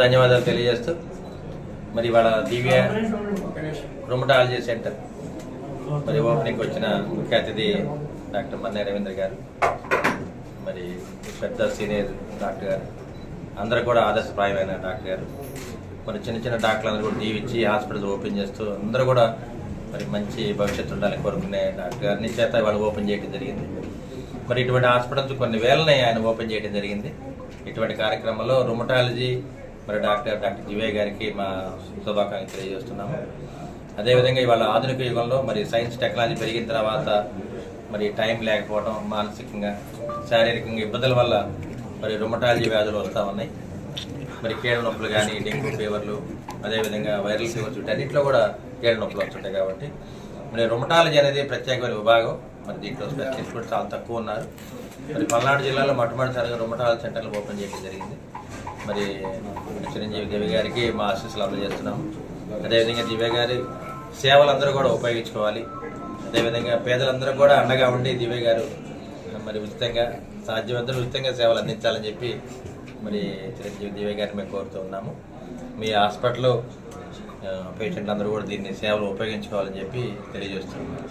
ధన్యవాదాలు తెలియజేస్తూ మరి వాళ్ళ దివ్య రుమటాలజీ సెంటర్ మరి ఓపెనింగ్ వచ్చిన ముఖ్య అతిథి డాక్టర్ మన్నే రవీంద్ర గారు, మరి పెద్ద సీనియర్ డాక్టర్ గారు, అందరూ కూడా ఆదర్శప్రాయమైన డాక్టర్ గారు, మరి చిన్న చిన్న డాక్టర్లు అందరూ కూడా దీవిచ్చి హాస్పిటల్స్ ఓపెన్ చేస్తూ అందరూ కూడా మరి మంచి భవిష్యత్తు ఉండాలని కోరుకునే డాక్టర్ గారిని చేత వాళ్ళు ఓపెన్ చేయడం జరిగింది. మరి ఇటువంటి హాస్పిటల్స్ కొన్ని వేలని ఆయన ఓపెన్ చేయడం జరిగింది. ఇటువంటి కార్యక్రమంలో రుమటాలజీ మరి డాక్టర్ దివ్య గారికి మా శుభాకాంక్షలు తెలియజేస్తున్నాము. అదేవిధంగా ఇవాళ ఆధునిక యుగంలో మరి సైన్స్ టెక్నాలజీ పెరిగిన తర్వాత మరి టైం లేకపోవడం, మానసికంగా శారీరకంగా ఇబ్బందుల వల్ల మరి రుమటాలజీ వ్యాధులు వస్తూ ఉన్నాయి. మరి కీళ్ళ నొప్పులు కానీ, డెంగ్యూ ఫీవర్లు, అదేవిధంగా వైరల్ ఫీవర్స్ అన్నింటిలో కూడా కీళ్ళ నొప్పులు వస్తుంటాయి. కాబట్టి మరి రుమటాలజీ అనేది ప్రత్యేకమైన విభాగం. మరి దీంట్లో స్పెషలిస్ట్ కూడా చాలా తక్కువ ఉన్నారు. మరి పల్నాడు జిల్లాలో మొట్టమొదటిసారిగా రుమటాలజీ సెంటర్లు ఓపెన్ చేయడం జరిగింది. మరి చిరంజీవి దివ్య గారికి మా ఆశీస్సులు అందజేస్తున్నాము. అదేవిధంగా దివ్య గారి సేవలందరూ కూడా ఉపయోగించుకోవాలి. అదేవిధంగా పేదలందరూ కూడా అండగా ఉండి దివ్య గారు మరి ఉచితంగా సాధ్యమంతా ఉచితంగా సేవలు అందించాలని చెప్పి మరి చిరంజీవి దివ్య గారిని మేము కోరుతూ ఉన్నాము. మీ హాస్పిటల్లో పేషెంట్లు అందరూ కూడా దీన్ని సేవలు ఉపయోగించుకోవాలని చెప్పి తెలియజేస్తున్నాము.